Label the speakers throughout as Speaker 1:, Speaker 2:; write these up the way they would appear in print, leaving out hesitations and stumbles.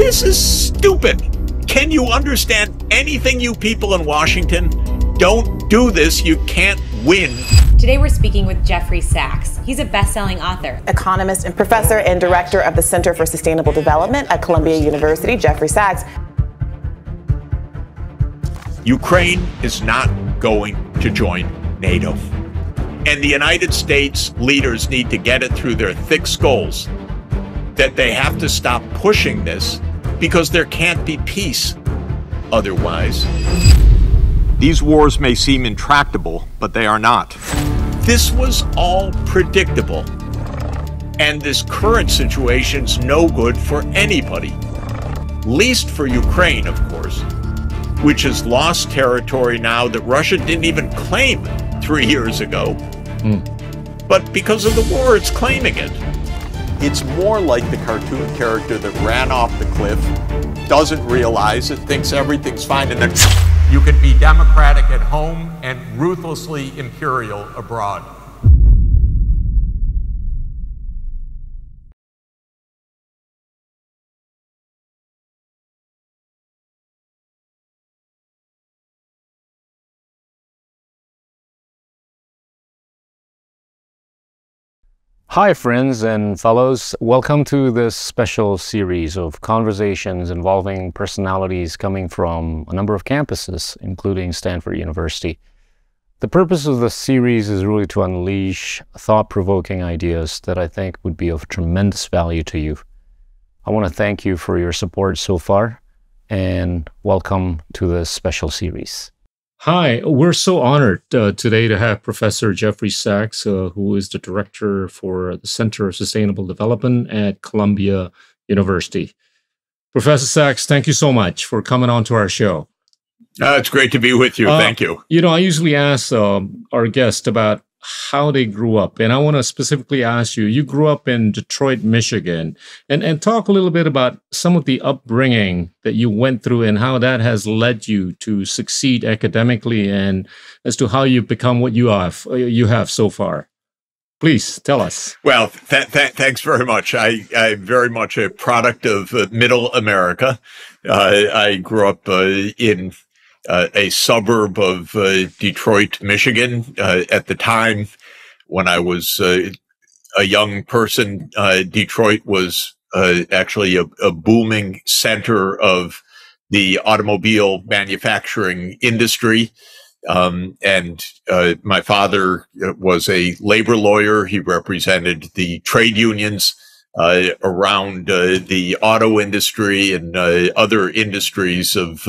Speaker 1: This is stupid. Can you understand anything, you people in Washington? Don't do this. You can't win.
Speaker 2: Today we're speaking with Jeffrey Sachs. He's a best-selling author,
Speaker 3: economist and professor and director of the Center for Sustainable Development at Columbia University. Jeffrey Sachs.
Speaker 1: Ukraine is not going to join NATO. And the United States leaders need to get it through their thick skulls that they have to stop pushing this because there can't be peace otherwise. These wars may seem intractable, but they are not. This was all predictable. And this current situation's no good for anybody. Least for Ukraine, of course, which has lost territory now that Russia didn't even claim 3 years ago. But because of the war, it's claiming it. It's more like the cartoon character that ran off the cliff, doesn't realize it, thinks everything's fine, and then you can be democratic at home and ruthlessly imperial abroad.
Speaker 4: Hi friends and fellows, welcome to this special series of conversations involving personalities coming from a number of campuses, including Stanford University. The purpose of this series is really to unleash thought-provoking ideas that I think would be of tremendous value to you. I want to thank you for your support so far, and welcome to this special series. Hi, we're so honored today to have Professor Jeffrey Sachs, who is the Director for the Center of Sustainable Development at Columbia University. Professor Sachs, thank you so much for coming on to our show.
Speaker 1: It's great to be with you. Thank you.
Speaker 4: You know, I usually ask our guests about how they grew up, and I want to specifically ask you, you grew up in Detroit, Michigan, and talk a little bit about some of the upbringing that you went through and how that has led you to succeed academically and as to how you've become what you have so far. Please tell us.
Speaker 1: Well, thanks very much. I'm very much a product of Middle America. I grew up in a suburb of Detroit, Michigan. At the time when I was a young person, Detroit was actually a booming center of the automobile manufacturing industry. And my father was a labor lawyer. He represented the trade unions around the auto industry and other industries of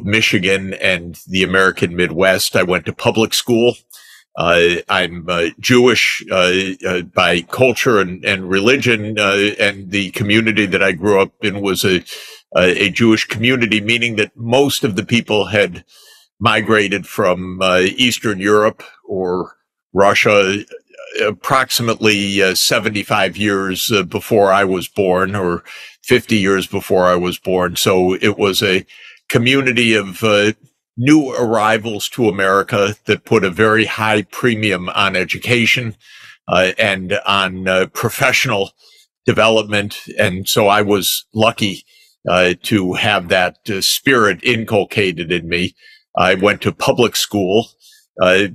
Speaker 1: Michigan and the American Midwest. I went to public school. I'm Jewish by culture and religion, and the community that I grew up in was a Jewish community, meaning that most of the people had migrated from Eastern Europe or Russia approximately 75 years before I was born, or 50 years before I was born. So it was a community of new arrivals to America that put a very high premium on education and on professional development. And so I was lucky to have that spirit inculcated in me. I went to public school,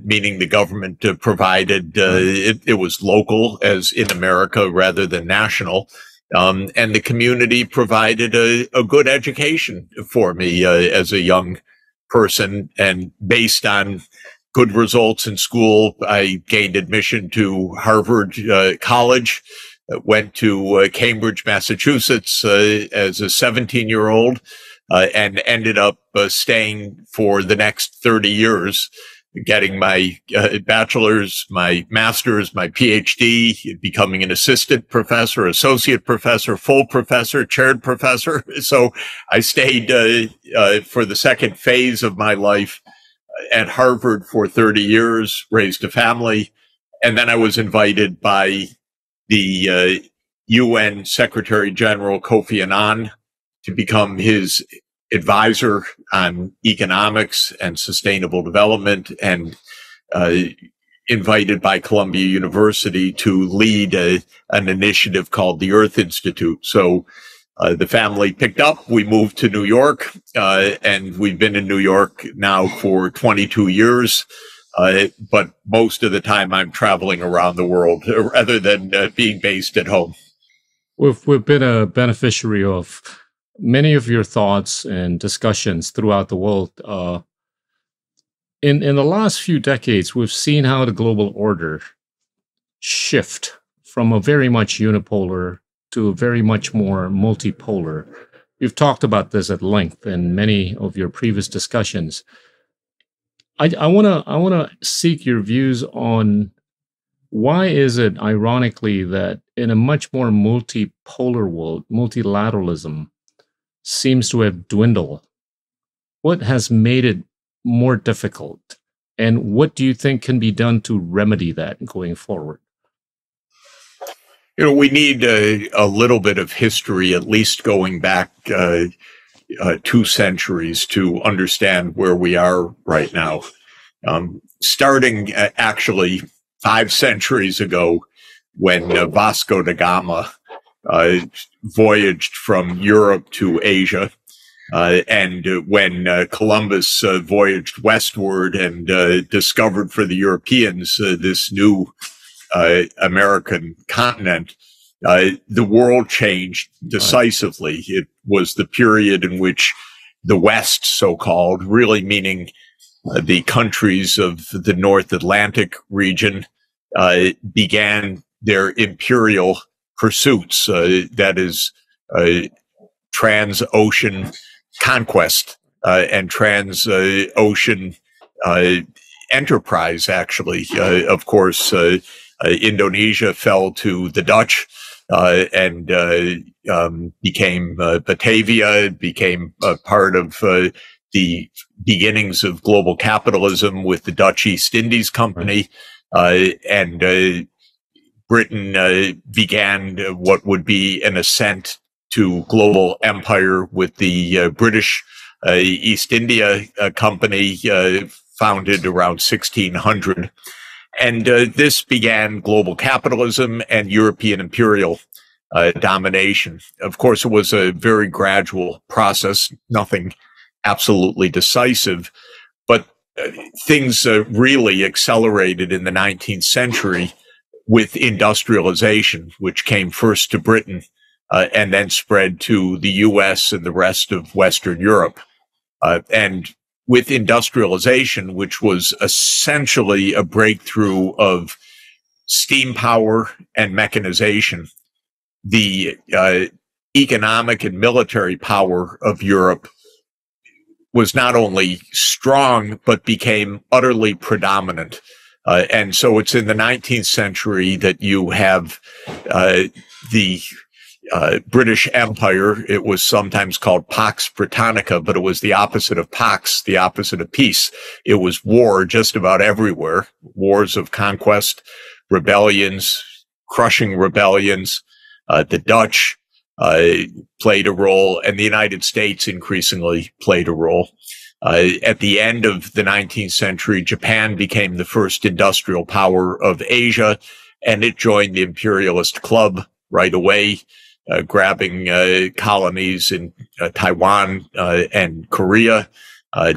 Speaker 1: meaning the government provided, it was local as in America rather than national. And the community provided a good education for me as a young person. And based on good results in school, I gained admission to Harvard College, went to Cambridge, Massachusetts as a 17-year-old, and ended up staying for the next 30 years, getting my bachelor's, my master's, my PhD, becoming an assistant professor, associate professor, full professor, chaired professor. So I stayed for the second phase of my life at Harvard for 30 years, raised a family, and then I was invited by the UN Secretary General Kofi Annan to become his advisor on economics and sustainable development, and invited by Columbia University to lead an initiative called the Earth Institute. So The family picked up. We moved to New York, and we've been in New York now for 22 years. But most of the time I'm traveling around the world rather than being based at home.
Speaker 4: We've been a beneficiary of many of your thoughts and discussions throughout the world. In the last few decades, we've seen how the global order shift from a very much unipolar to a very much more multipolar. You've talked about this at length in many of your previous discussions. I wanna seek your views on why is it, ironically, that in a much more multipolar world, multilateralism seems to have dwindled. What has made it more difficult, and what do you think can be done to remedy that going forward?
Speaker 1: We need a little bit of history, at least going back 2 centuries, to understand where we are right now. Starting actually 5 centuries ago, when Vasco da Gama voyaged from Europe to Asia, and when Columbus voyaged westward and discovered for the Europeans this new American continent, the world changed decisively. It was the period in which the West, so-called, really meaning the countries of the North Atlantic region, began their imperial pursuits, that is, trans-ocean conquest and trans-ocean enterprise, actually. Of course, Indonesia fell to the Dutch and became Batavia, became part of the beginnings of global capitalism with the Dutch East Indies Company. And Britain began what would be an ascent to global empire with the British East India Company, founded around 1600. And this began global capitalism and European imperial domination. Of course, it was a very gradual process, nothing absolutely decisive, but things really accelerated in the 19th century with industrialization, which came first to Britain and then spread to the US and the rest of Western Europe. And with industrialization, which was essentially a breakthrough of steam power and mechanization, the economic and military power of Europe was not only strong, but became utterly predominant. And so it's in the 19th century that you have the British Empire. It was sometimes called Pax Britannica, but it was the opposite of Pax, the opposite of peace. It was war just about everywhere, wars of conquest, rebellions, crushing rebellions. The Dutch played a role, and the United States increasingly played a role. At the end of the 19th century, Japan became the first industrial power of Asia, and it joined the imperialist club right away, grabbing colonies in Taiwan and Korea,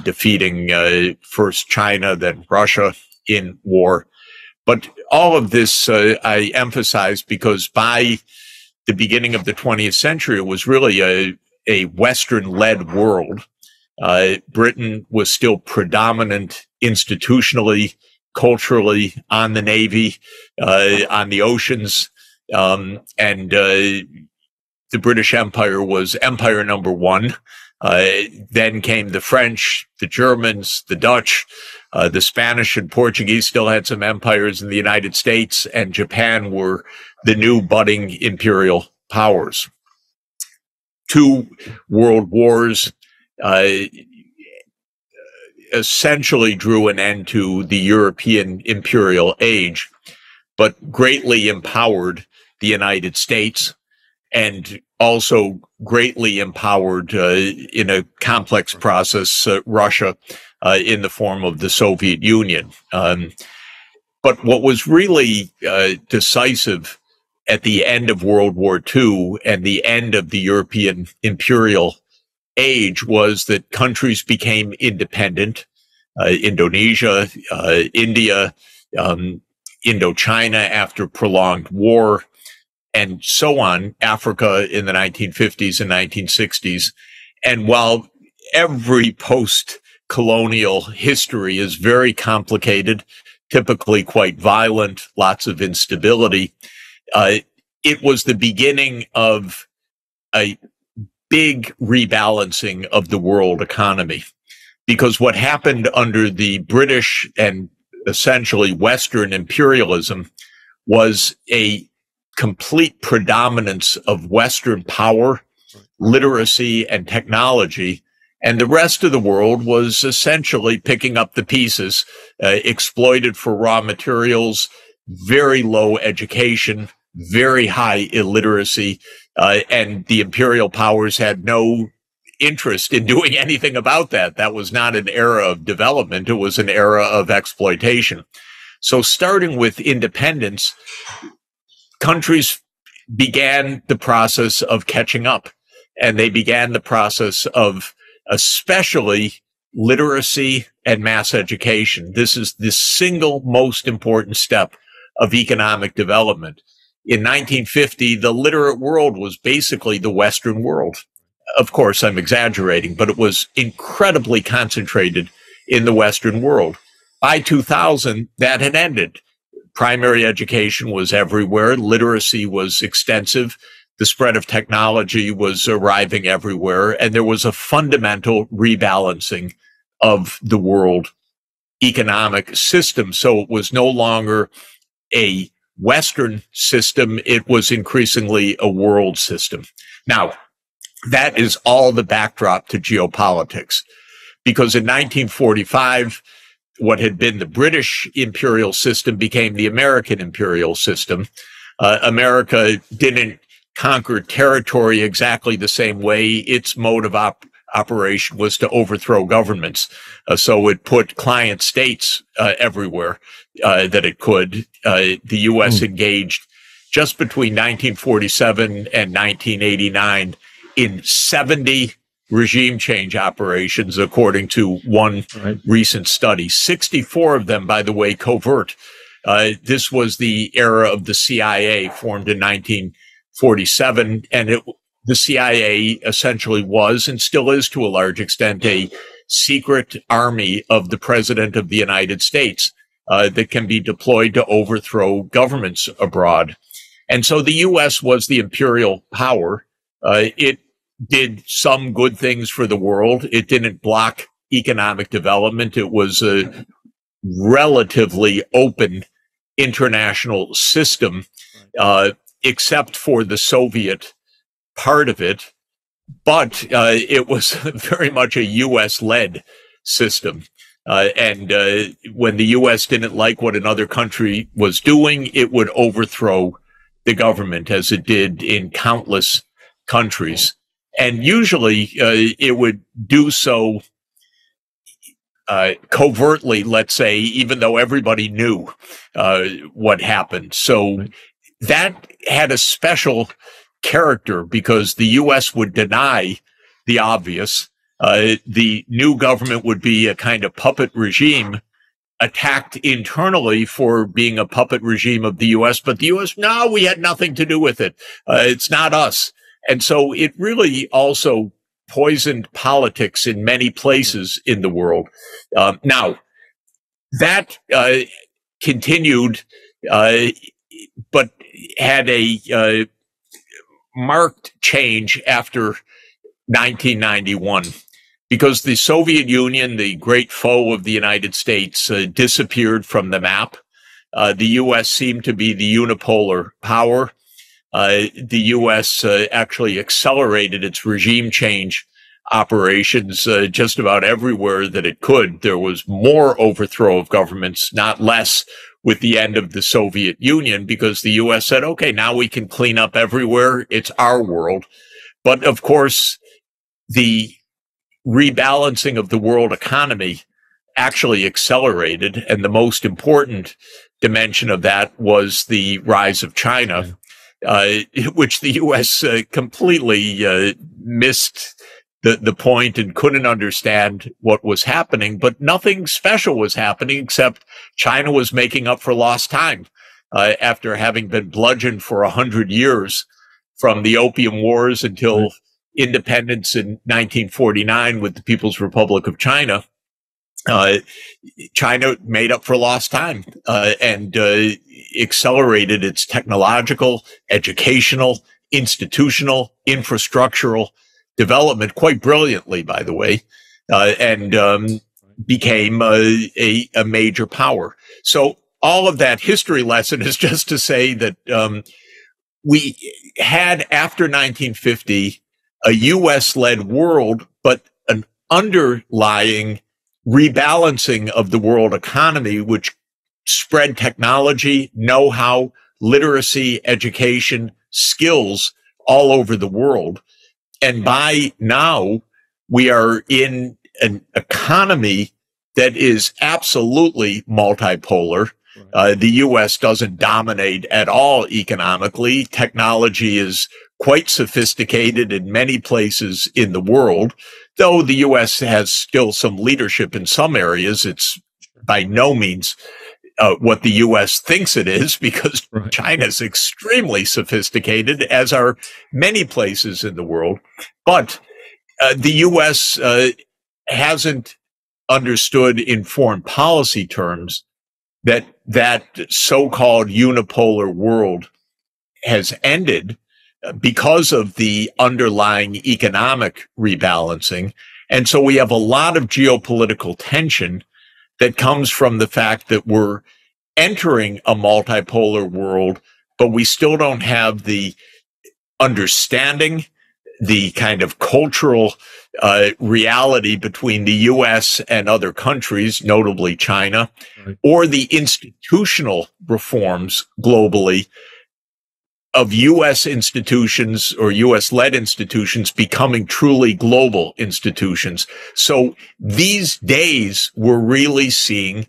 Speaker 1: defeating first China, then Russia in war. But all of this I emphasize because by the beginning of the 20th century, it was really a Western-led world. Britain was still predominant institutionally, culturally, on the Navy, on the oceans, and the British Empire was empire number one. Then came the French, the Germans, the Dutch, the Spanish and Portuguese still had some empires in the United States, and Japan were the new budding imperial powers. 2 world wars essentially drew an end to the European imperial age, but greatly empowered the United States and also greatly empowered in a complex process Russia in the form of the Soviet Union. But what was really decisive at the end of World War II and the end of the European imperial age was that countries became independent. Indonesia, India, Indochina after prolonged war, and so on, Africa in the 1950s and 1960s. And while every post-colonial history is very complicated, typically quite violent, lots of instability, it was the beginning of a big rebalancing of the world economy. Because what happened under the British and essentially Western imperialism was a complete predominance of Western power, literacy, and technology. And the rest of the world was essentially picking up the pieces, exploited for raw materials, very low education, very high illiteracy, and the imperial powers had no interest in doing anything about that. That was not an era of development. It was an era of exploitation. So starting with independence, countries began the process of catching up, and they began the process of especially literacy and mass education. This is the single most important step of economic development. In 1950, the literate world was basically the Western world. Of course, I'm exaggerating, but it was incredibly concentrated in the Western world. By 2000, that had ended. Primary education was everywhere. Literacy was extensive. The spread of technology was arriving everywhere. And there was a fundamental rebalancing of the world economic system. So it was no longer a Western system. It was increasingly a world system. Now, that is all the backdrop to geopolitics, because in 1945, what had been the British imperial system became the American imperial system. America didn't conquer territory exactly the same way. Its mode of operation was to overthrow governments. So it put client states everywhere that it could. The U.S. engaged just between 1947 and 1989 in 70 regime change operations, according to one recent study. 64 of them, by the way, covert. This was the era of the CIA, formed in 1947, and the CIA essentially was, and still is to a large extent, a secret army of the President of the United States that can be deployed to overthrow governments abroad. And so the U.S. was the imperial power. It did some good things for the world. It didn't block economic development. It was a relatively open international system, except for the Soviet part of it. But it was very much a U.S.-led system. And when the U.S. didn't like what another country was doing, it would overthrow the government, as it did in countless countries. And usually it would do so covertly, let's say, even though everybody knew what happened. So that had a special character because the U.S. would deny the obvious. The new government would be a kind of puppet regime, attacked internally for being a puppet regime of the U.S., but the U.S., no, we had nothing to do with it. It's not us. And so it really also poisoned politics in many places in the world. Now, that continued, but had a marked change after 1991, because the Soviet Union, the great foe of the United States, disappeared from the map. The U.S. seemed to be the unipolar power. The U.S. Actually accelerated its regime change operations just about everywhere that it could. There was more overthrow of governments, not less, with the end of the Soviet Union, because the U.S. said, okay, now we can clean up everywhere. It's our world. But of course, the rebalancing of the world economy actually accelerated. And the most important dimension of that was the rise of China. which the U.S. Completely missed the point and couldn't understand what was happening. But nothing special was happening except China was making up for lost time after having been bludgeoned for 100 years from the Opium Wars until independence in 1949 with the People's Republic of China. China made up for lost time and accelerated its technological, educational, institutional, infrastructural development quite brilliantly, by the way, and became a major power. So all of that history lesson is just to say that we had, after 1950, a U.S.-led world, but an underlying rebalancing of the world economy, which spread technology, know-how, literacy, education, skills all over the world. And by now, we are in an economy that is absolutely multipolar. The U.S. doesn't dominate at all economically. Technology is quite sophisticated in many places in the world, though the U.S. has still some leadership in some areas. It's by no means what the U.S. thinks it is, because China is extremely sophisticated, as are many places in the world. But the U.S. Hasn't understood in foreign policy terms that so-called unipolar world has ended because of the underlying economic rebalancing. And so we have a lot of geopolitical tension that comes from the fact that we're entering a multipolar world, but we still don't have the understanding, the kind of cultural reality between the U.S. and other countries, notably China, or the institutional reforms globally of U.S. institutions or U.S.-led institutions becoming truly global institutions. So these days, we're really seeing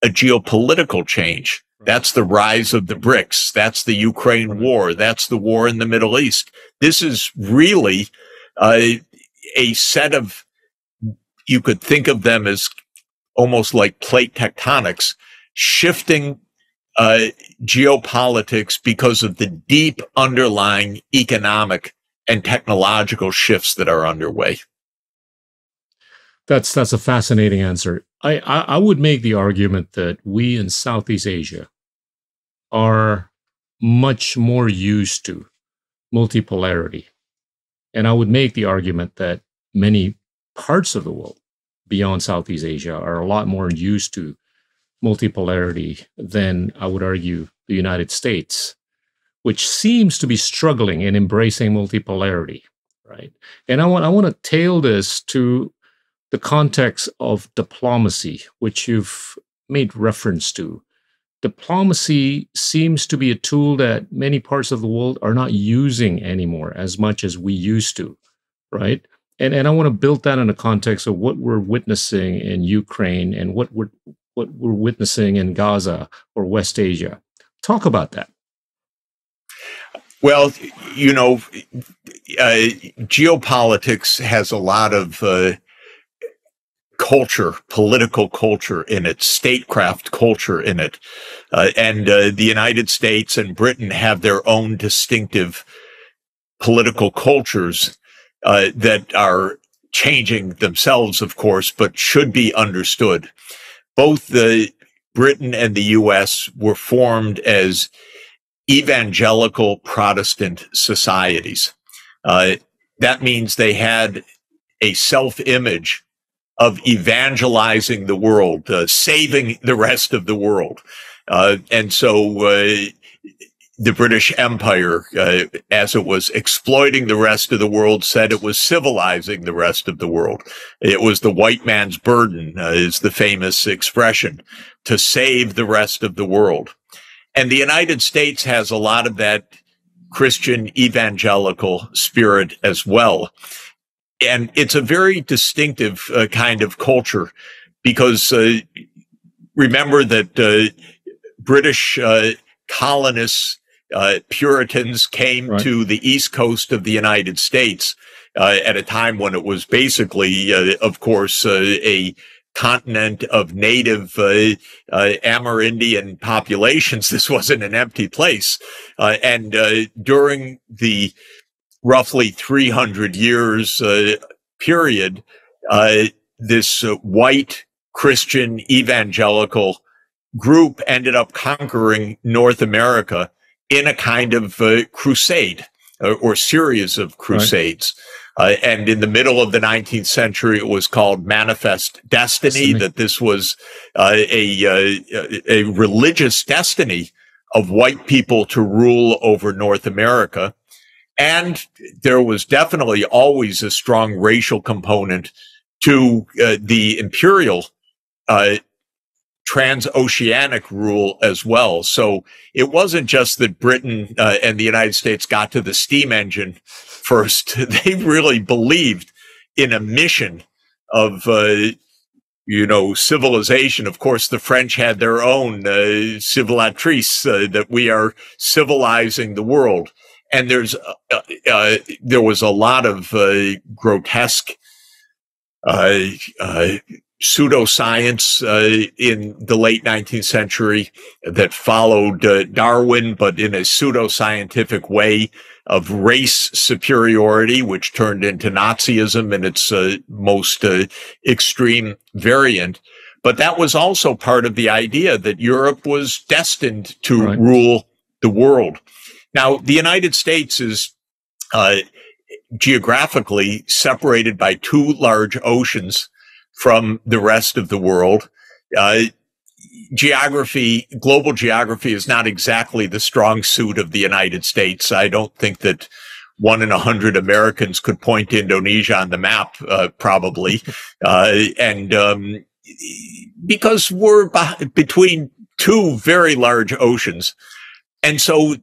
Speaker 1: a geopolitical change. That's the rise of the BRICS. That's the Ukraine war. That's the war in the Middle East. This is really a set of, you could think of them as almost like plate tectonics, shifting geopolitics because of the deep underlying economic and technological shifts that are underway.
Speaker 5: That's a fascinating answer. I would make the argument that we in Southeast Asia are much more used to multipolarity. And I would make the argument that many parts of the world beyond Southeast Asia are a lot more used to multipolarity than, I would argue, the United States, which seems to be struggling in embracing multipolarity, right? And I want to tail this to the context of diplomacy, which you've made reference to. Diplomacy seems to be a tool that many parts of the world are not using anymore as much as we used to, right? And I want to build that in the context of what we're witnessing in Ukraine and what we're witnessing in Gaza or West Asia. Talk about that.
Speaker 1: Well, geopolitics has a lot of culture, political culture in it, statecraft culture in it. And the United States and Britain have their own distinctive political cultures that are changing themselves, of course, but should be understood. Both Britain and the U.S. were formed as evangelical Protestant societies. That means they had a self-image of evangelizing the world, saving the rest of the world. And so the British Empire, as it was exploiting the rest of the world, said it was civilizing the rest of the world. It was the white man's burden, is the famous expression, to save the rest of the world. And the United States has a lot of that Christian evangelical spirit as well. And it's a very distinctive kind of culture, because remember that British colonists Puritans came to the East Coast of the United States at a time when it was basically, of course, a continent of native Amerindian populations. This wasn't an empty place. And during the roughly 300 years period, this white Christian evangelical group ended up conquering North America in a kind of crusade or series of crusades. And in the middle of the 19th century, it was called Manifest Destiny, that this was a religious destiny of white people to rule over North America. And there was definitely always a strong racial component to the imperial transoceanic rule as well. So it wasn't just that Britain and the United States got to the steam engine first. They really believed in a mission of, civilization. Of course, the French had their own civilisatrice, that we are civilizing the world. And there was a lot of grotesque pseudoscience in the late 19th century that followed Darwin, but in a pseudoscientific way of race superiority, which turned into Nazism in its most extreme variant. But that was also part of the idea that Europe was destined to rule the world. Now, the United States is geographically separated by two large oceans from the rest of the world. Global geography is not exactly the strong suit of the United States. I don't think that 1 in 100 Americans could point to Indonesia on the map, probably. And because we're between two very large oceans. And so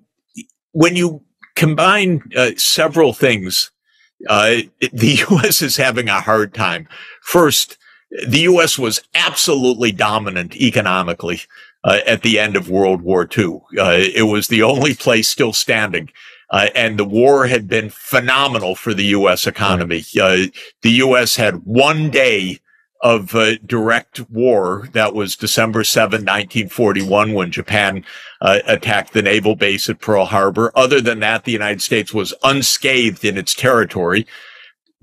Speaker 1: when you combine several things, the U.S. is having a hard time. First, the U.S. was absolutely dominant economically at the end of World War II. It was the only place still standing. And the war had been phenomenal for the U.S. economy. The U.S. had 1 day of direct war. That was December 7, 1941, when Japan attacked the naval base at Pearl Harbor. Other than that, the United States was unscathed in its territory,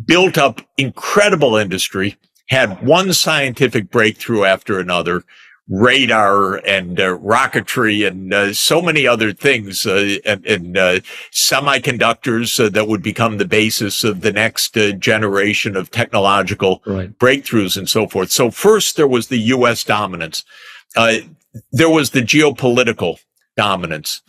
Speaker 1: built up incredible industry, had one scientific breakthrough after another, radar and rocketry and so many other things, and semiconductors that would become the basis of the next generation of technological breakthroughs and so forth. So first, there was the U.S. dominance. There was the geopolitical dominance.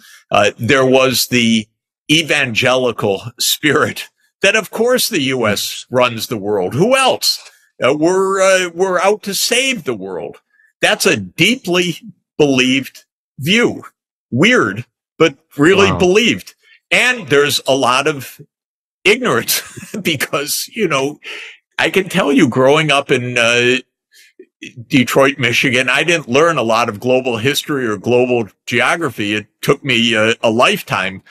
Speaker 1: There was the evangelical spirit that, of course, the U.S. runs the world. Who else? We're out to save the world. That's a deeply believed view. Weird, but really believed. And there's a lot of ignorance because, I can tell you, growing up in Detroit, Michigan, I didn't learn a lot of global history or global geography. It took me a lifetime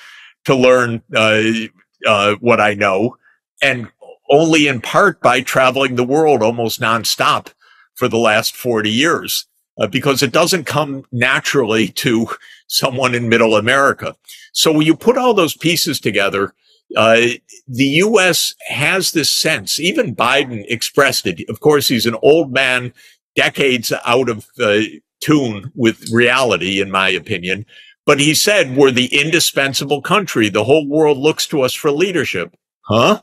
Speaker 1: to learn what I know, and only in part by traveling the world almost nonstop for the last 40 years, because it doesn't come naturally to someone in middle America. So when you put all those pieces together, the U.S. has this sense, even Biden expressed it. Of course, he's an old man, decades out of tune with reality, in my opinion. But he said, we're the indispensable country. The whole world looks to us for leadership. Huh?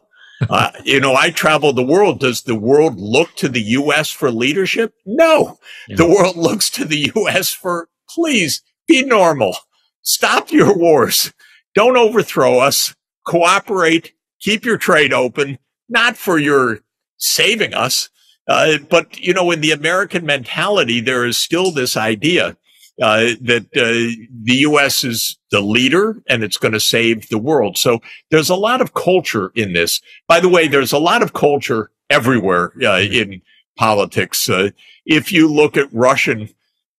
Speaker 1: I travel the world. Does the world look to the U.S. for leadership? No. Yeah. The world looks to the U.S. for, please be normal. Stop your wars. Don't overthrow us. Cooperate. Keep your trade open. Not for your saving us. But, in the American mentality, there is still this idea that the U.S. is the leader and it's going to save the world. So there's a lot of culture in this. By the way, there's a lot of culture everywhere in politics. If you look at Russian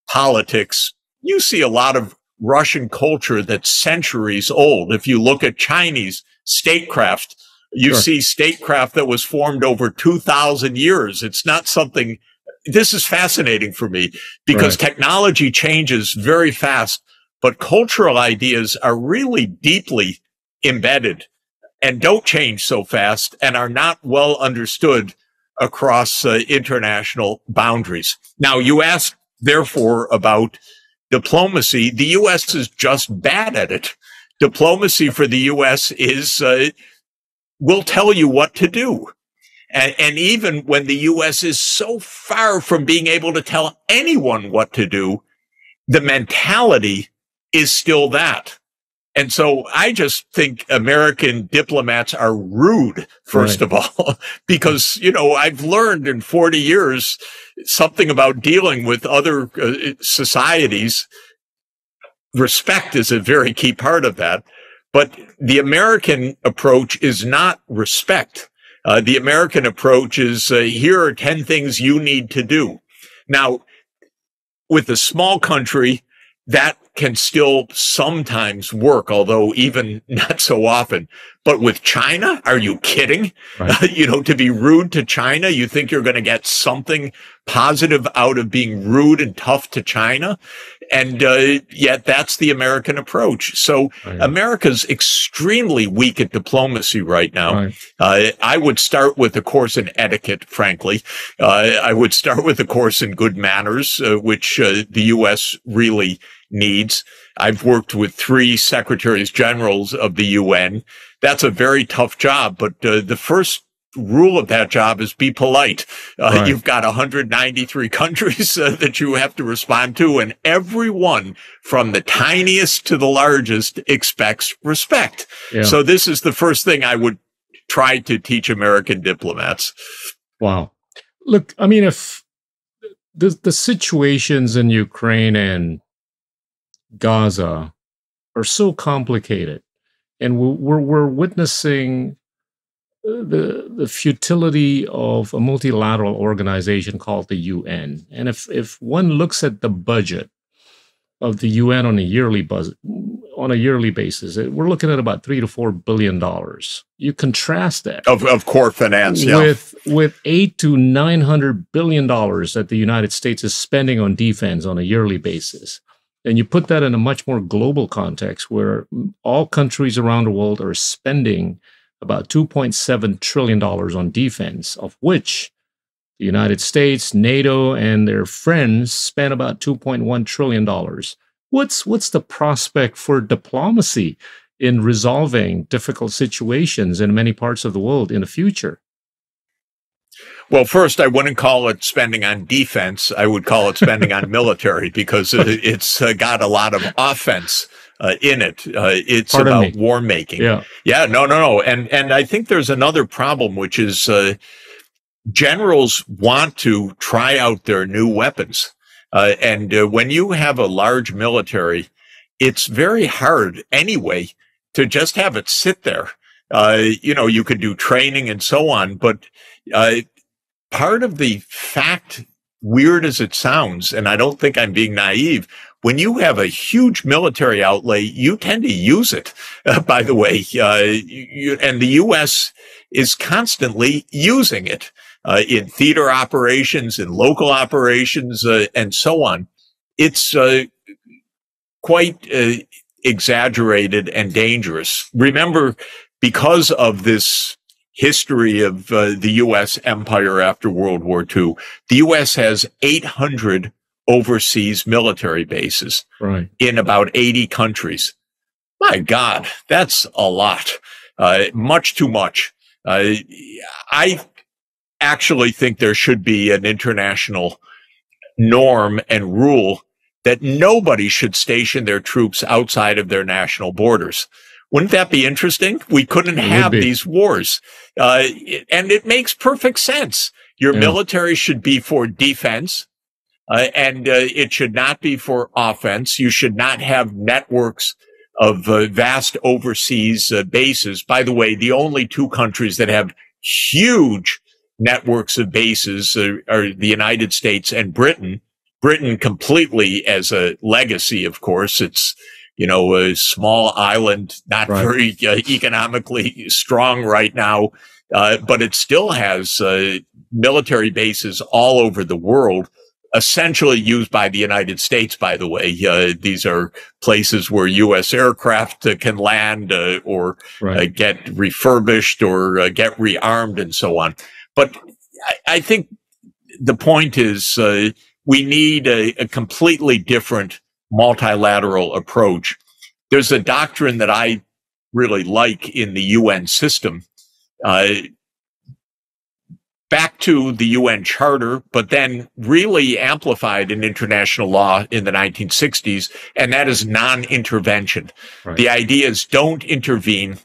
Speaker 1: politics, you see a lot of Russian culture that's centuries old. If you look at Chinese statecraft, you see statecraft that was formed over 2,000 years. It's not something, this is fascinating for me because technology changes very fast, but cultural ideas are really deeply embedded and don't change so fast and are not well understood across international boundaries. Now, you asked, therefore, about diplomacy. The U.S. is just bad at it. Diplomacy for the U.S. is, will tell you what to do. And even when the U.S. is so far from being able to tell anyone what to do, the mentality is still that. And so I just think American diplomats are rude, first of all, because, you know, I've learned in 40 years something about dealing with other societies. Respect is a very key part of that. But the American approach is not respect. The American approach is, here are 10 things you need to do. Now, with a small country, that can still sometimes work, although even not so often. But with China, are you kidding? You know, to be rude to China, you think you're going to get something positive out of being rude and tough to China? And yet that's the American approach. So America's extremely weak at diplomacy right now. I would start with a course in etiquette, frankly. I would start with a course in good manners, which the U.S. really needs. I've worked with 3 secretaries generals of the UN. That's a very tough job, but the first rule of that job is be polite. You've got 193 countries that you have to respond to, and everyone from the tiniest to the largest expects respect. So this is the first thing I would try to teach American diplomats.
Speaker 5: Wow. Look, I mean, if the situations in Ukraine and Gaza are so complicated, and we're witnessing the futility of a multilateral organization called the UN. And if one looks at the budget of the UN on a yearly basis, we're looking at about $3 to $4 billion. You contrast that
Speaker 1: of core finance,
Speaker 5: with $800 to $900 billion that the United States is spending on defense on a yearly basis. And you put that in a much more global context where all countries around the world are spending about $2.7 trillion on defense, of which the United States, NATO, and their friends spend about $2.1 trillion. What's the prospect for diplomacy in resolving difficult situations in many parts of the world in the future?
Speaker 1: Well, first, I wouldn't call it spending on defense. I would call it spending on military because it's got a lot of offense in it. It's about war making. No. And I think there's another problem, which is generals want to try out their new weapons. And when you have a large military, it's very hard anyway to just have it sit there. You know, you could do training and so on, but part of the fact, weird as it sounds, and I don't think I'm being naive, when you have a huge military outlay, you tend to use it, by the way. And the U.S. is constantly using it in theater operations, in local operations, and so on. It's quite exaggerated and dangerous. Remember, because of this history of the U.S. empire after World War II, the U.S. has 800 overseas military bases in about 80 countries. My God, that's a lot. Much too much. I actually think there should be an international norm and rule that nobody should station their troops outside of their national borders. Wouldn't that be interesting? We couldn't have these wars. And it makes perfect sense. Your military should be for defense, and it should not be for offense. You should not have networks of vast overseas bases. By the way, the only 2 countries that have huge networks of bases are the United States and Britain. Britain completely as a legacy, of course. It's, a small island, not very economically strong right now, but it still has military bases all over the world, essentially used by the United States, by the way. These are places where U.S. aircraft can land or get refurbished or get rearmed and so on. But I think the point is we need a completely different multilateral approach. There's a doctrine that I really like in the UN system, back to the UN Charter, but then really amplified in international law in the 1960s, and that is non-intervention. Right. The idea is don't intervene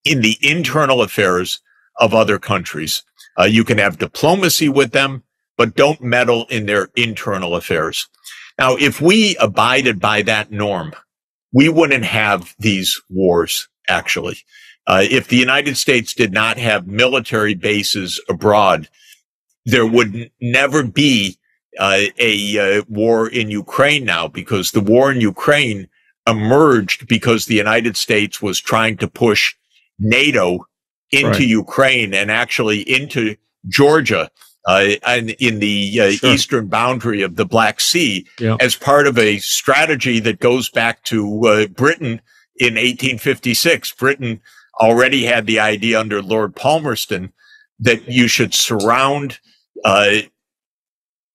Speaker 1: in the internal affairs of other countries. You can have diplomacy with them, but don't meddle in their internal affairs. Now, if we abided by that norm, we wouldn't have these wars, actually. If the United States did not have military bases abroad, there would never be a war in Ukraine now, because the war in Ukraine emerged because the United States was trying to push NATO into Ukraine and actually into Georgia and in the eastern boundary of the Black Sea as part of a strategy that goes back to Britain in 1856. Britain already had the idea under Lord Palmerston that you should surround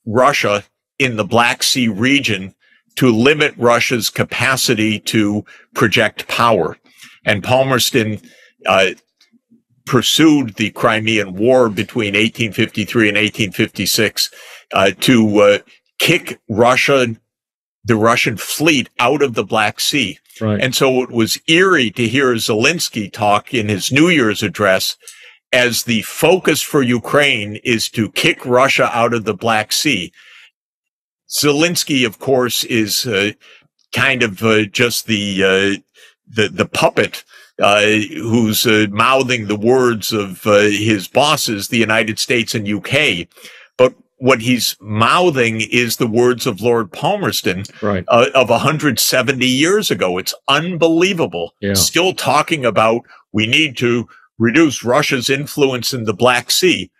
Speaker 1: Russia in the Black Sea region to limit Russia's capacity to project power. And Palmerston pursued the Crimean War between 1853 and 1856 to kick the Russian fleet out of the Black Sea. Right. And so it was eerie to hear Zelensky talk in his New Year's address as the focus for Ukraine is to kick Russia out of the Black Sea. Zelensky, of course, is kind of just the puppet who's mouthing the words of his bosses, the United States and UK. But what he's mouthing is the words of Lord Palmerston of 170 years ago. It's unbelievable. Yeah. Still talking about we need to reduce Russia's influence in the Black Sea.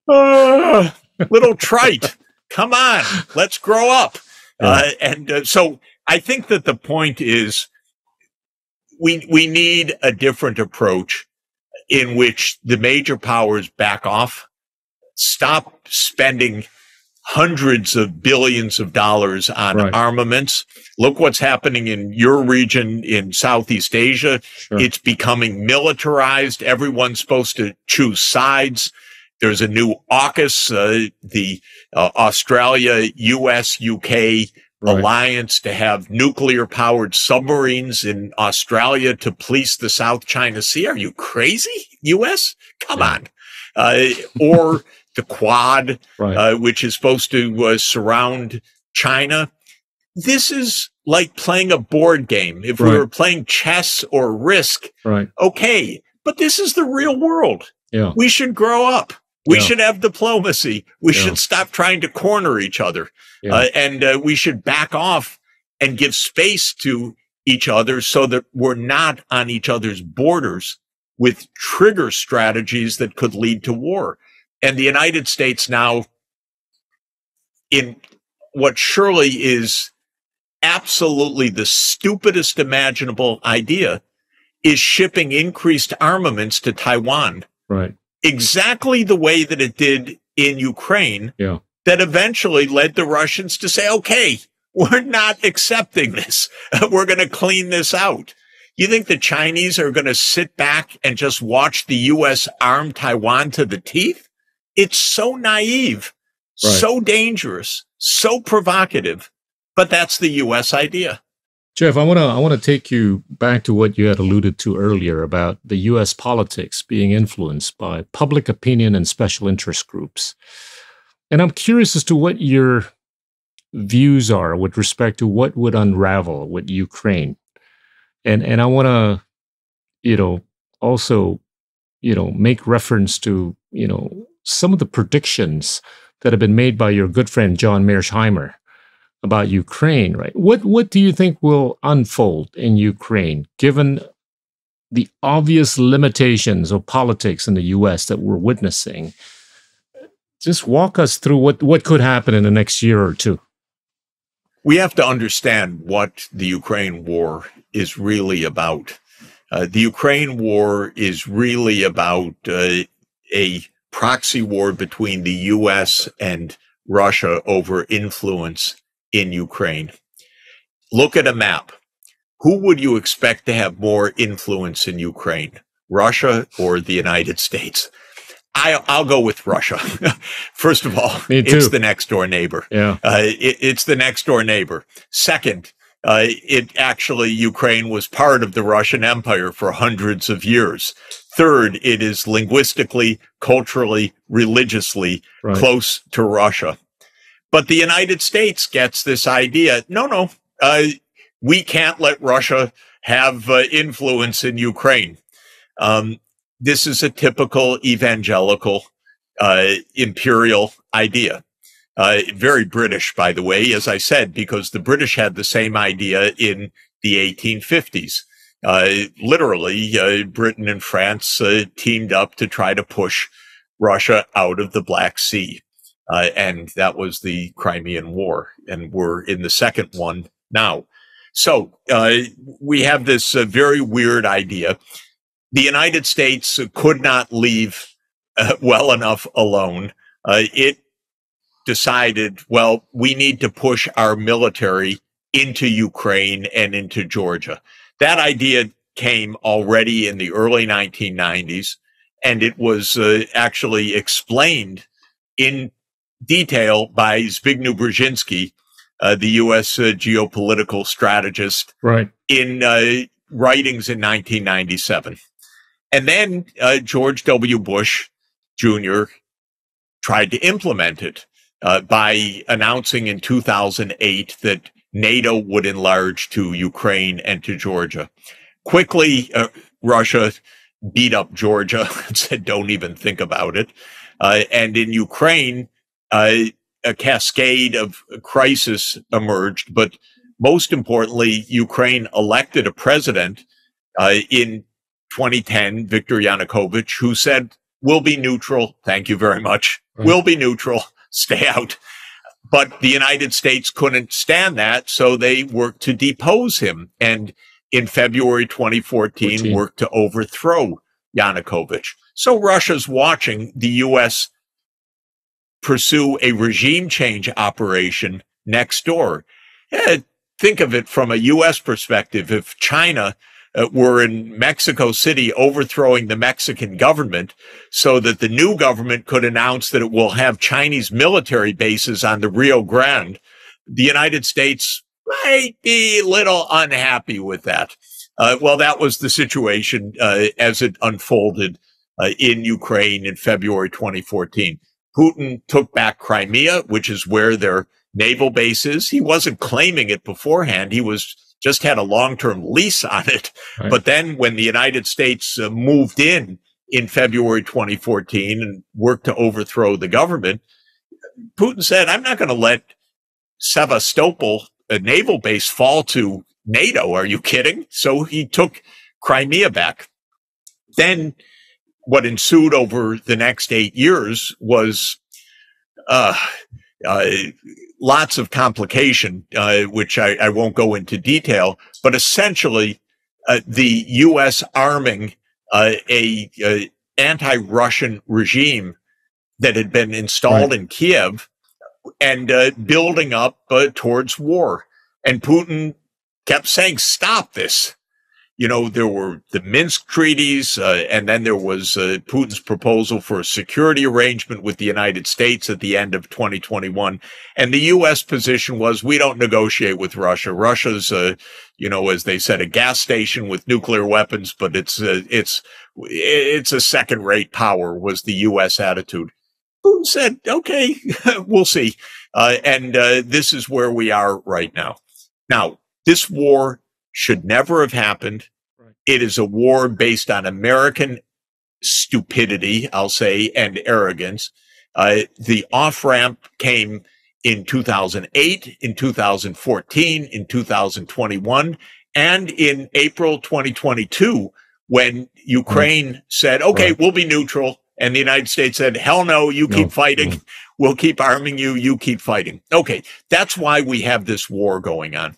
Speaker 1: Little trite. Come on, let's grow up. Yeah. So I think that the point is we need a different approach in which the major powers back off, stop spending hundreds of billions of dollars on armaments. Look what's happening in your region in Southeast Asia. Sure. It's becoming militarized. Everyone's supposed to choose sides. There's a new AUKUS, the Australia, US, UK alliance to have nuclear-powered submarines in Australia to police the South China Sea. Are you crazy, US? Come on. Or the Quad, which is supposed to surround China. This is like playing a board game. If we were playing chess or Risk, okay. But this is the real world. Yeah. We should grow up. We should have diplomacy. We should stop trying to corner each other. Yeah. And we should back off and give space to each other so that we're not on each other's borders with trigger strategies that could lead to war. And the United States now, in what surely is absolutely the stupidest imaginable idea, is shipping increased armaments to Taiwan. Right. Exactly the way that it did in Ukraine, that eventually led the Russians to say, okay, we're not accepting this. We're going to clean this out. You think the Chinese are going to sit back and just watch the U.S. arm Taiwan to the teeth? It's so naive, so dangerous, so provocative, but that's the U.S. idea.
Speaker 5: Jeff, I want to take you back to what you had alluded to earlier about the U.S. politics being influenced by public opinion and special interest groups. And I'm curious as to what your views are with respect to what would unravel with Ukraine. And I want to, also, make reference to, some of the predictions that have been made by your good friend, John Mearsheimer, about Ukraine, right? What do you think will unfold in Ukraine, given the obvious limitations of politics in the U.S. that we're witnessing? Just walk us through what could happen in the next year or two.
Speaker 1: We have to understand what the Ukraine war is really about. The Ukraine war is really about a proxy war between the U.S. and Russia over influence in Ukraine. Look at a map. Who would you expect to have more influence in Ukraine, Russia or the United States? I'll go with Russia. First of all, it's the next door neighbor.
Speaker 5: Yeah,
Speaker 1: it's the next door neighbor. Second, Ukraine was part of the Russian Empire for hundreds of years. Third, it is linguistically, culturally, religiously close to Russia. But the United States gets this idea. No, we can't let Russia have influence in Ukraine. This is a typical evangelical imperial idea. Very British, by the way, as I said, because the British had the same idea in the 1850s. Literally, Britain and France teamed up to try to push Russia out of the Black Sea. And that was the Crimean War. And we're in the second one now. So we have this very weird idea. The United States could not leave well enough alone. It decided, well, we need to push our military into Ukraine and into Georgia. That idea came already in the early 1990s, and it was actually explained in detail by Zbigniew Brzezinski, the U.S. Geopolitical strategist, in writings in 1997. And then George W. Bush Jr. tried to implement it by announcing in 2008 that NATO would enlarge to Ukraine and to Georgia. Quickly, Russia beat up Georgia and said, don't even think about it. And in Ukraine, a cascade of crisis emerged. But most importantly, Ukraine elected a president in 2010, Viktor Yanukovych, who said, we'll be neutral. Thank you very much. We'll be neutral. Stay out. But the United States couldn't stand that, so they worked to depose him. And in February 2014, worked to overthrow Yanukovych. So Russia's watching the U.S. pursue a regime change operation next door. Think of it from a U.S. perspective. If China were in Mexico City overthrowing the Mexican government so that the new government could announce that it will have Chinese military bases on the Rio Grande, the United States might be a little unhappy with that. Well, that was the situation as it unfolded in Ukraine in February 2014. Putin took back Crimea, which is where their naval base is. He wasn't claiming it beforehand. He just had a long-term lease on it. But then when the United States moved in February 2014 and worked to overthrow the government, Putin said, I'm not going to let Sevastopol, a naval base, fall to NATO. Are you kidding? So he took Crimea back. Then what ensued over the next 8 years was lots of complication, which I won't go into detail, but essentially the U.S. arming a anti-Russian regime that had been installed in Kiev and building up towards war. And Putin kept saying, stop this. You know, there were the Minsk treaties, and then there was Putin's proposal for a security arrangement with the United States at the end of 2021. And the U.S. position was, we don't negotiate with Russia. Russia's, as they said, a gas station with nuclear weapons, but it's a second-rate power, was the U.S. attitude. Putin said, okay, we'll see. And this is where we are right now. Now, this war should never have happened. It is a war based on American stupidity, I'll say, and arrogance. The off-ramp came in 2008, in 2014, in 2021, and in April 2022, when Ukraine said, okay, we'll be neutral. And the United States said, hell no, you keep fighting. We'll keep arming you. You keep fighting. Okay, that's why we have this war going on.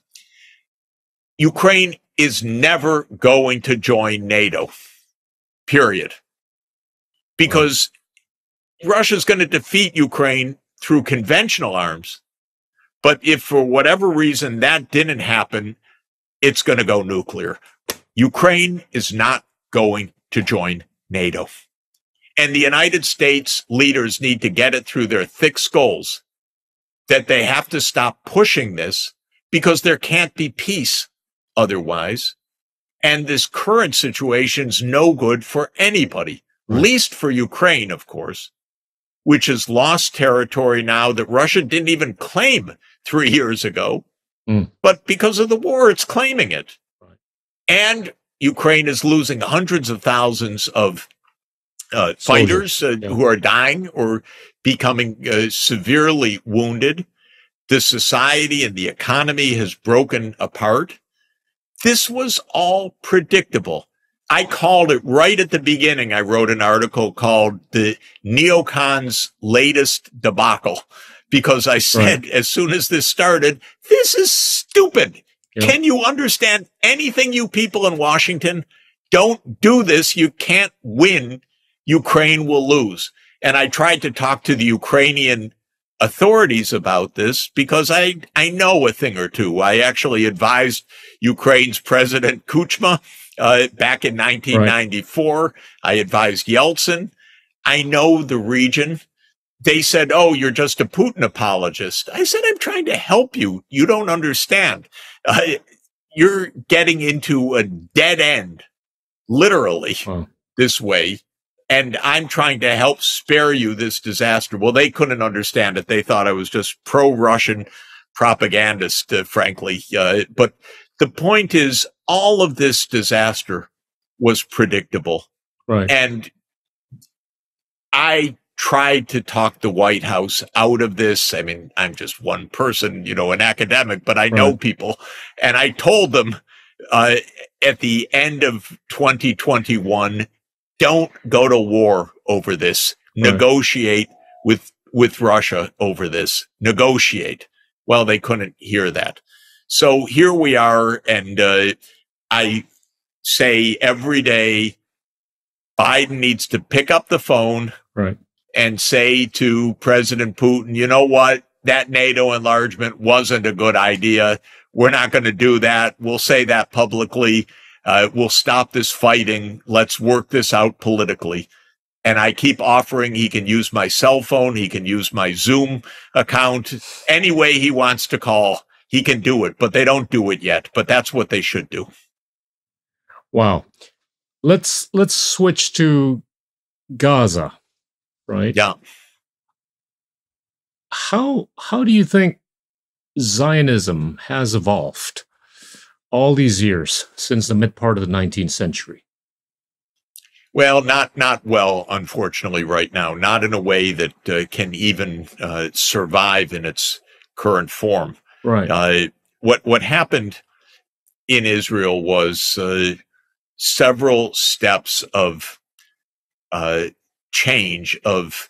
Speaker 1: Ukraine is never going to join NATO, period. Because Russia's going to defeat Ukraine through conventional arms. But if for whatever reason that didn't happen, it's going to go nuclear. Ukraine is not going to join NATO. And the United States leaders need to get it through their thick skulls that they have to stop pushing this, because there can't be peace otherwise. And this current situation's no good for anybody, least for Ukraine, of course, which has lost territory now that Russia didn't even claim 3 years ago. But because of the war, it's claiming it. And Ukraine is losing hundreds of thousands of fighters who are dying or becoming severely wounded. The society and the economy has broken apart. This was all predictable. I called it right at the beginning. I wrote an article called The Neocons' Latest Debacle, because I said, as soon as this started, this is stupid. Can you understand anything, you people in Washington? Don't do this. You can't win. Ukraine will lose. And I tried to talk to the Ukrainian authorities about this, because I know a thing or two. I actually advised Ukraine's President Kuchma back in 1994. I advised Yeltsin. I know the region. They said, oh, you're just a Putin apologist. I said, I'm trying to help you. You don't understand. You're getting into a dead end, literally, this way. And I'm trying to help spare you this disaster. Well, they couldn't understand it. They thought I was just pro-Russian propagandist, frankly. But the point is, all of this disaster was predictable. And I tried to talk the White House out of this. I mean, I'm just one person, an academic, but I know people. And I told them at the end of 2021, don't go to war over this. Negotiate with Russia over this. Negotiate. Well, they couldn't hear that. So here we are. And I say every day, Biden needs to pick up the phone and say to President Putin, you know what? That NATO enlargement wasn't a good idea. We're not going to do that. We'll say that publicly. We'll stop this fighting. Let's work this out politically. And I keep offering he can use my cell phone. He can use my Zoom account. Any way he wants to call, he can do it. But they don't do it yet. But that's what they should do.
Speaker 5: Wow. Let's switch to Gaza, right?
Speaker 1: Yeah.
Speaker 5: How do you think Zionism has evolved all these years since the mid part of the 19th century?
Speaker 1: Well, not well, unfortunately, right now. Not in a way that can even survive in its current form. What happened in Israel was several steps of change of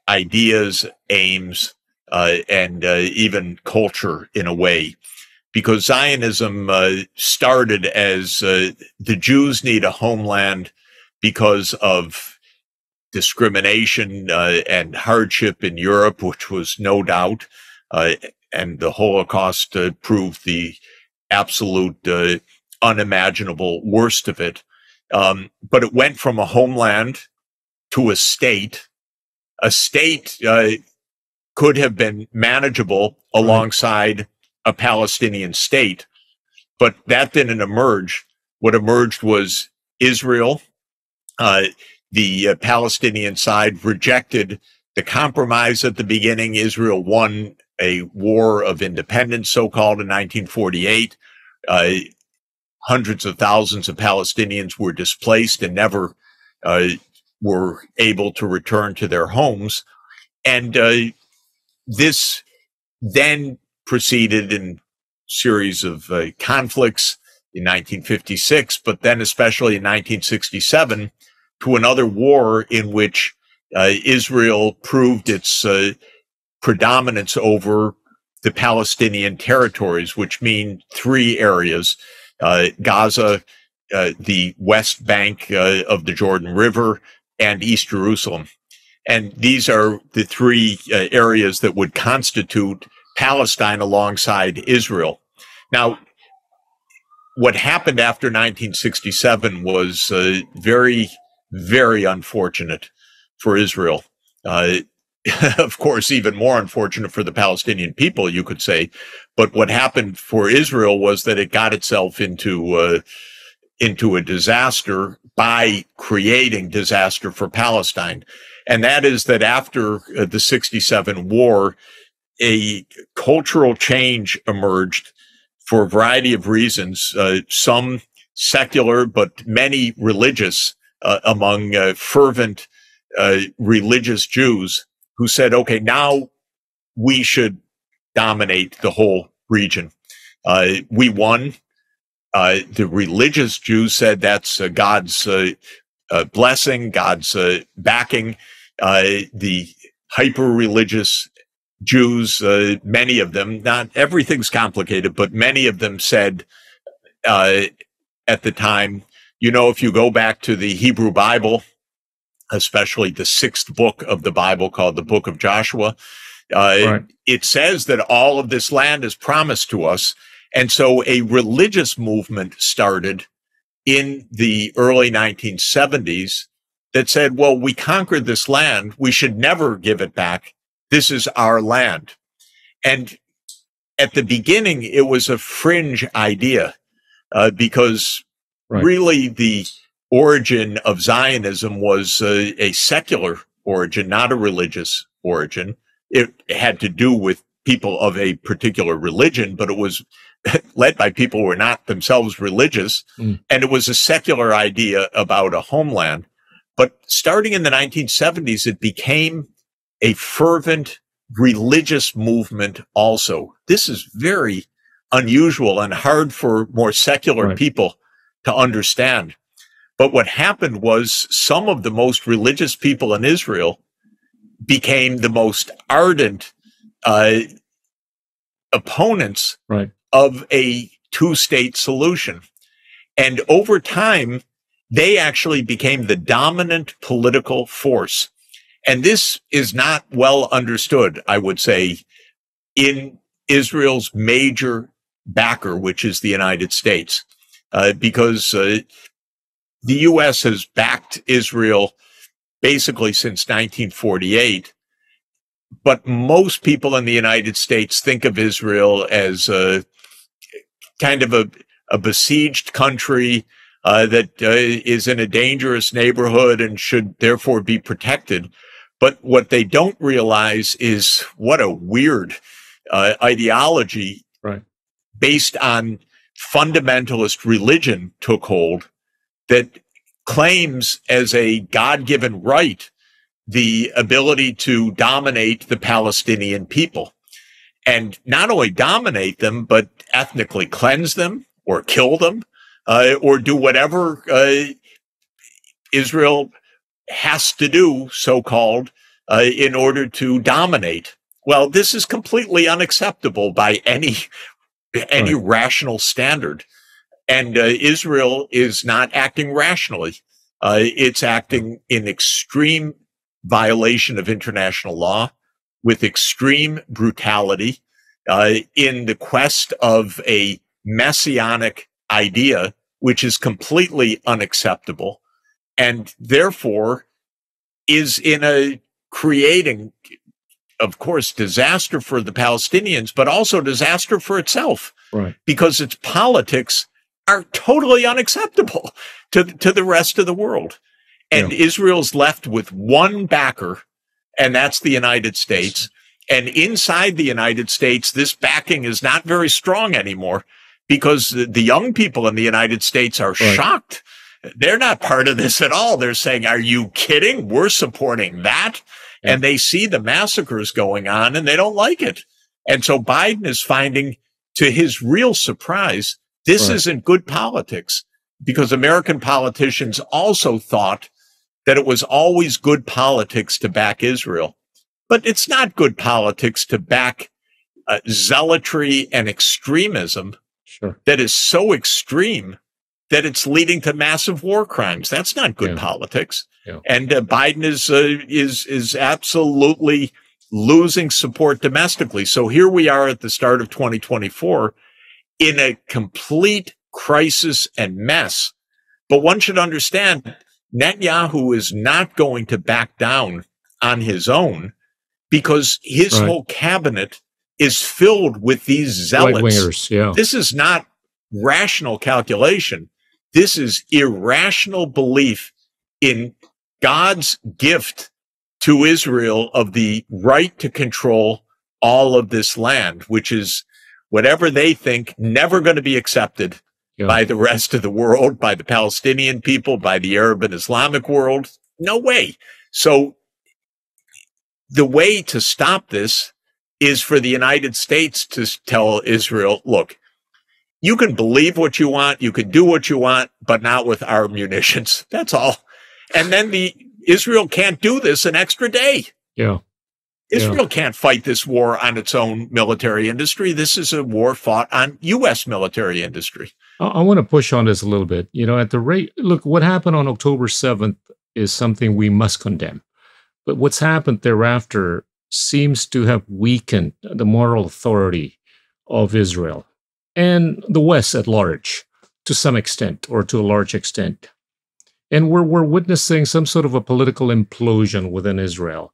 Speaker 1: ideas, aims, and even culture in a way. Because Zionism started as the Jews need a homeland because of discrimination and hardship in Europe, which was no doubt, and the Holocaust proved the absolute unimaginable worst of it. But it went from a homeland to a state. A state could have been manageable alongside a Palestinian state, but that didn't emerge. What emerged was Israel. The Palestinian side rejected the compromise at the beginning. Israel won a war of independence, so-called, in 1948. Hundreds of thousands of Palestinians were displaced and never were able to return to their homes. And this then proceeded in series of conflicts in 1956, but then especially in 1967 to another war in which Israel proved its predominance over the Palestinian territories, which mean three areas: Gaza, the West Bank of the Jordan River, and East Jerusalem. And these are the three areas that would constitute Palestine alongside Israel. Now, what happened after 1967 was very, very unfortunate for Israel. Of course, even more unfortunate for the Palestinian people, you could say. But what happened for Israel was that it got itself into a disaster by creating disaster for Palestine. And that is that after the 67 war, a cultural change emerged for a variety of reasons, some secular, but many religious, among fervent religious Jews who said, okay, now we should dominate the whole region. We won. The religious Jews said that's God's blessing, God's backing. The hyper-religious Jews, many of them, not everything's complicated, but many of them said at the time, you know, if you go back to the Hebrew Bible, especially the sixth book of the Bible called the Book of Joshua, right, it says that all of this land is promised to us. And so a religious movement started in the early 1970s that said, well, we conquered this land. We should never give it back. This is our land. And at the beginning, it was a fringe idea because really the origin of Zionism was a secular origin, not a religious origin. It had to do with people of a particular religion, but it was led by people who were not themselves religious. And it was a secular idea about a homeland. But starting in the 1970s, it became a fervent religious movement also. This is very unusual and hard for more secular people to understand. But what happened was some of the most religious people in Israel became the most ardent opponents of a two-state solution. And over time, they actually became the dominant political force. And this is not well understood, I would say, in Israel's major backer, which is the United States, because the U.S. has backed Israel basically since 1948. But most people in the United States think of Israel as a kind of a besieged country that is in a dangerous neighborhood and should therefore be protected. But what they don't realize is what a weird ideology based on fundamentalist religion took hold that claims as a God-given right the ability to dominate the Palestinian people. And not only dominate them, but ethnically cleanse them or kill them or do whatever Israel has to do, so-called, in order to dominate. Well, this is completely unacceptable by any rational standard. And Israel is not acting rationally. It's acting in extreme violation of international law with extreme brutality in the quest of a messianic idea, which is completely unacceptable and therefore is in a creating, of course, disaster for the Palestinians, but also disaster for itself because its politics are totally unacceptable to the rest of the world. And Israel's left with one backer, and that's the United States. And inside the United States, this backing is not very strong anymore because the young people in the United States are shocked. They're not part of this at all. They're saying, are you kidding? We're supporting that. And they see the massacres going on and they don't like it. And so Biden is finding, to his real surprise, this isn't good politics, because American politicians also thought that it was always good politics to back Israel. But it's not good politics to back zealotry and extremism that is so extreme that it's leading to massive war crimes. That's not good politics. Yeah. And Biden is absolutely losing support domestically. So here we are at the start of 2024 in a complete crisis and mess. But one should understand, Netanyahu is not going to back down on his own, because his whole cabinet is filled with these zealots.
Speaker 5: Right-wingers, yeah.
Speaker 1: This is not rational calculation. This is irrational belief in God's gift to Israel of the right to control all of this land, which is, whatever they think, never going to be accepted by the rest of the world, by the Palestinian people, by the Arab and Islamic world. No way. So the way to stop this is for the United States to tell Israel, look, you can believe what you want, you can do what you want, but not with our munitions. That's all. And then Israel can't do this an extra day.
Speaker 5: Yeah.
Speaker 1: Israel can't fight this war on its own military industry. This is a war fought on U.S. military industry.
Speaker 5: I want to push on this a little bit. At the rate, look, what happened on October 7th is something we must condemn. But what's happened thereafter seems to have weakened the moral authority of Israel and the West at large, to some extent, or to a large extent. And we're witnessing some sort of a political implosion within Israel.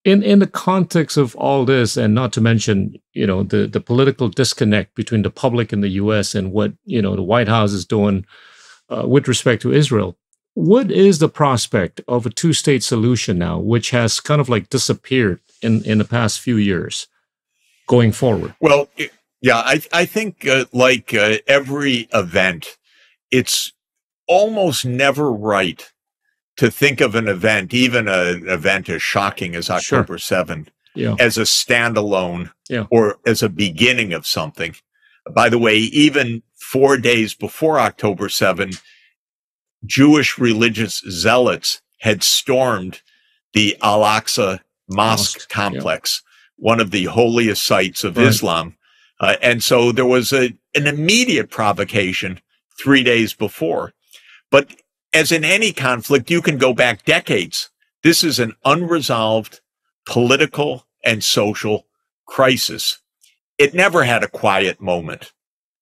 Speaker 5: In the context of all this, and not to mention, the political disconnect between the public and the U.S. and what, the White House is doing with respect to Israel, what is the prospect of a two-state solution now, which has kind of like disappeared in the past few years going forward?
Speaker 1: Well, yeah, I think like every event, it's almost never right to think of an event, even an event as shocking as October 7th, as a standalone or as a beginning of something. By the way, even 4 days before October 7th, Jewish religious zealots had stormed the Al-Aqsa Mosque complex, one of the holiest sites of Islam. And so there was an immediate provocation 3 days before. But as in any conflict, you can go back decades. This is an unresolved political and social crisis. It never had a quiet moment.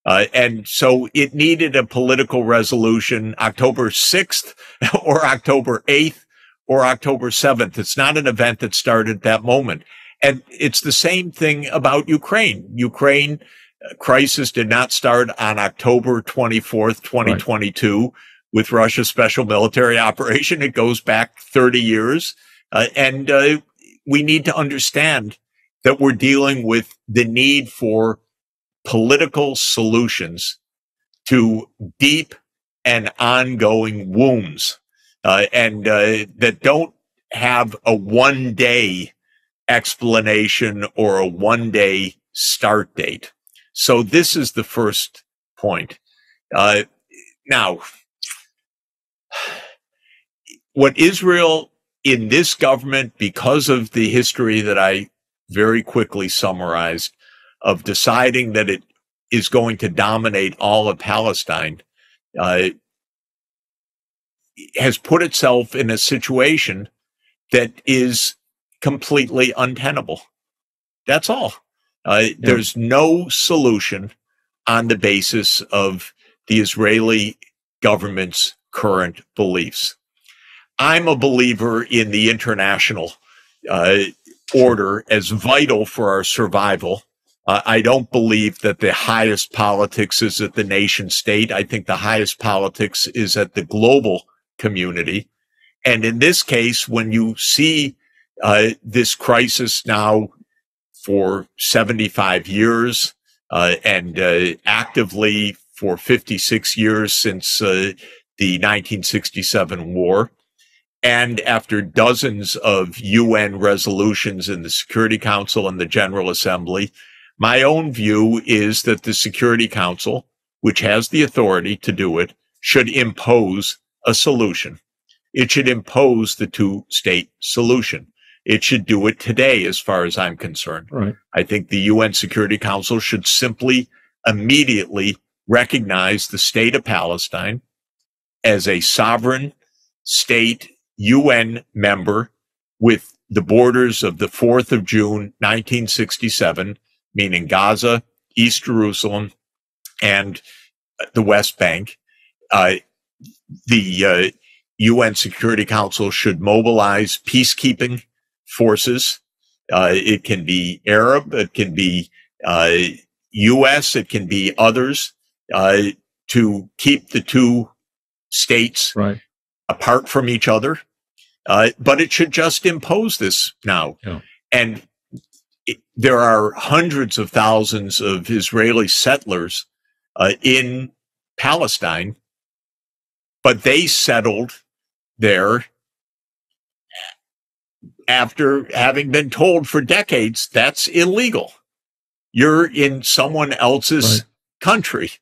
Speaker 1: And so it needed a political resolution October 6th or October 8th or October 7th. It's not an event that started that moment. And it's the same thing about Ukraine. Ukraine crisis did not start on October 24th, 2022 with Russia's special military operation. It goes back 30 years. And we need to understand that we're dealing with the need for political solutions to deep and ongoing wounds, and that don't have a one-day explanation or a one-day start date. So this is the first point. Now, what Israel in this government, because of the history that I very quickly summarized, of deciding that it is going to dominate all of Palestine, has put itself in a situation that is completely untenable. That's all. There's no solution on the basis of the Israeli government's current beliefs. I'm a believer in the international order as vital for our survival. I don't believe that the highest politics is at the nation state. I think the highest politics is at the global community. And in this case, when you see this crisis now for 75 years and actively for 56 years since the 1967 war, and after dozens of UN resolutions in the Security Council and the General Assembly, My own view is that the Security Council, which has the authority to do it, should impose a solution. It should impose the two-state solution. It should do it today, as far as I'm concerned.
Speaker 5: Right.
Speaker 1: I think the UN Security Council should simply immediately recognize the state of Palestine as a sovereign state UN member with the borders of the 4th of June, 1967, meaning Gaza, East Jerusalem, and the West Bank. The UN Security Council should mobilize peacekeeping forces. It can be Arab, it can be U.S., it can be others, to keep the two states apart from each other. But it should just impose this now.
Speaker 5: Yeah.
Speaker 1: And there are hundreds of thousands of Israeli settlers in Palestine, but they settled there after having been told for decades that's illegal. You're in someone else's country.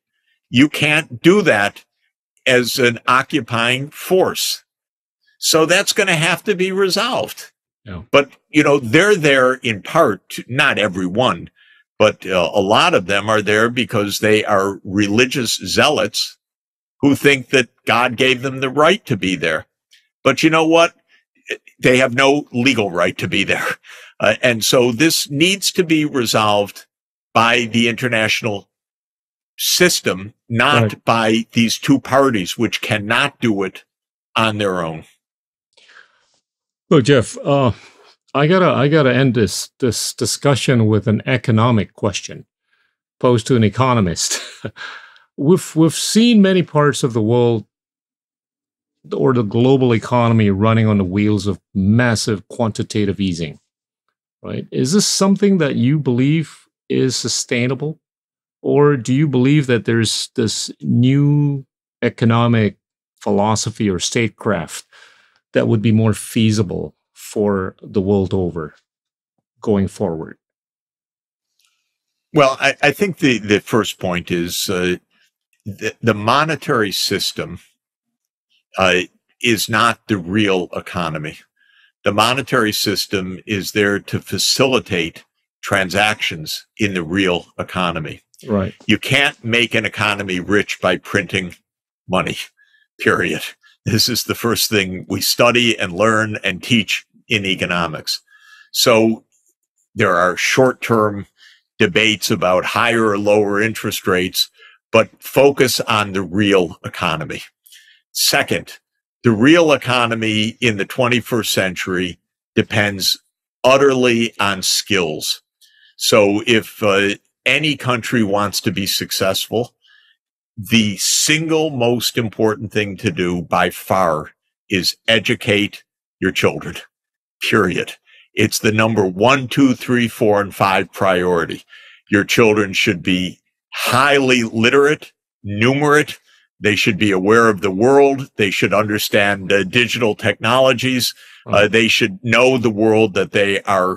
Speaker 1: You can't do that as an occupying force. So that's going to have to be resolved.
Speaker 5: Yeah.
Speaker 1: But, you know, they're there in part, not everyone, but a lot of them are there because they are religious zealots who think that God gave them the right to be there. But you know what? They have no legal right to be there. And so this needs to be resolved by the international system, not by these two parties, which cannot do it on their own.
Speaker 5: Look, Jeff, I gotta end this discussion with an economic question posed to an economist. We've seen many parts of the world or the global economy running on the wheels of massive quantitative easing, right? Is this something that you believe is sustainable? Or do you believe that there's this new economic philosophy or statecraft that would be more feasible for the world over going forward?
Speaker 1: Well, I think the first point is the monetary system is not the real economy. The monetary system is there to facilitate transactions in the real economy.
Speaker 5: Right.
Speaker 1: You can't make an economy rich by printing money, period. This is the first thing we study and learn and teach in economics. So there are short-term debates about higher or lower interest rates, but focus on the real economy. Second, the real economy in the 21st century depends utterly on skills. So if any country wants to be successful, the single most important thing to do by far is educate your children, period. It's the number 1, 2, 3, 4, and 5 priority. Your children should be highly literate, numerate. They should be aware of the world. They should understand digital technologies. They should know the world that they are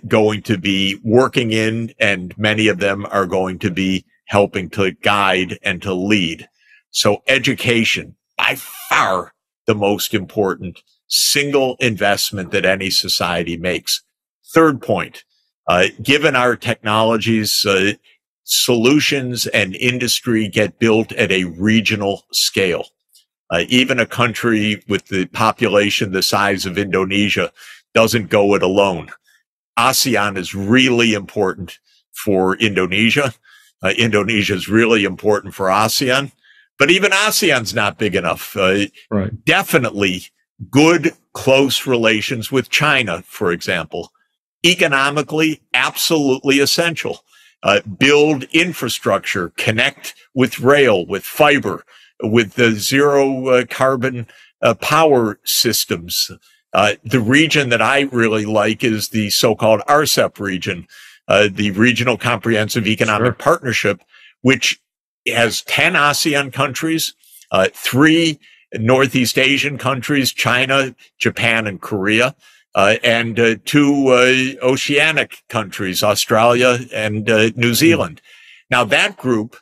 Speaker 1: going to be working in, and many of them are going to be helping to guide and to lead. So education, by far the most important single investment that any society makes. Third point, given our technologies, solutions and industry get built at a regional scale. Even a country with the population the size of Indonesia doesn't go it alone. ASEAN is really important for Indonesia. Indonesia is really important for ASEAN, but even ASEAN's not big enough. Definitely good, close relations with China, for example. Economically, absolutely essential. Build infrastructure, connect with rail, with fiber, with the zero carbon power systems. The region that I really like is the so-called RCEP region, the Regional Comprehensive Economic Partnership, which has 10 ASEAN countries, 3 Northeast Asian countries, China, Japan, and Korea. and two oceanic countries, Australia and New Zealand. Now that group,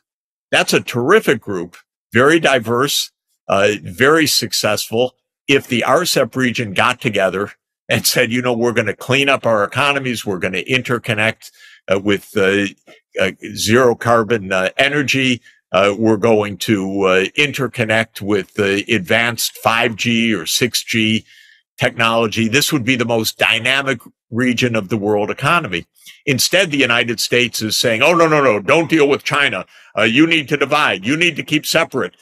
Speaker 1: that's a terrific group, very diverse, very successful. If the RCEP region got together and said, you know, we're going to clean up our economies, we're going to interconnect with zero carbon energy, we're going to interconnect with advanced 5G or 6G technology, this would be the most dynamic region of the world economy. Instead, the United States is saying, oh, no, don't deal with China. You need to divide. You need to keep separate.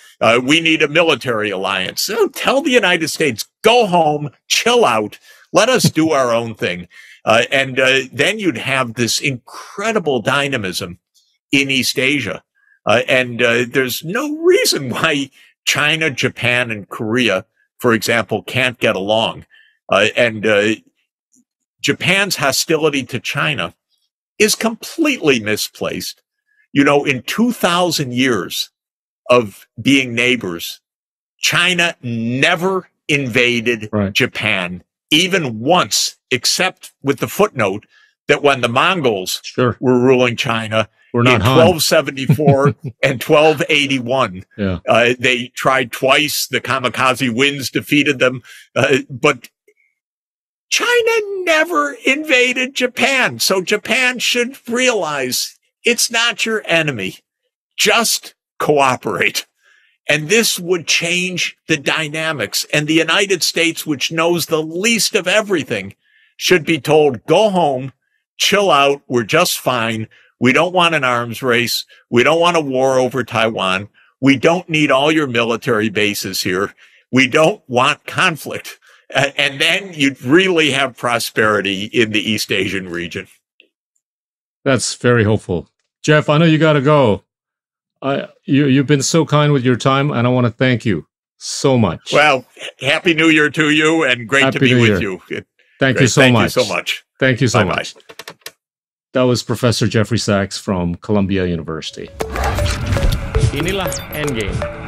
Speaker 1: We need a military alliance. So tell the United States, go home, chill out, let us do our own thing. And then you'd have this incredible dynamism in East Asia. And there's no reason why China, Japan, and Korea, for example, can't get along. And Japan's hostility to China is completely misplaced. You know, in 2,000 years of being neighbors, China never invaded Japan, even once, except with the footnote that when the Mongols were ruling China in 1274 and 1281, they tried twice. The kamikaze winds defeated them. But China never invaded Japan. So Japan should realize it's not your enemy. Just cooperate. And this would change the dynamics. And the United States, which knows the least of everything, should be told, go home, chill out. We're just fine. We don't want an arms race. We don't want a war over Taiwan. We don't need all your military bases here. We don't want conflict. And then you'd really have prosperity in the East Asian region.
Speaker 5: That's very hopeful. Jeff, I know you got to go. You've been so kind with your time, and I want to thank you so much.
Speaker 1: Well, Happy New Year to you, and great to be with you.
Speaker 5: Thank you so much.
Speaker 1: Thank you so much.
Speaker 5: Thank you so much. That was Professor Jeffrey Sachs from Columbia University.
Speaker 4: Inilah Endgame.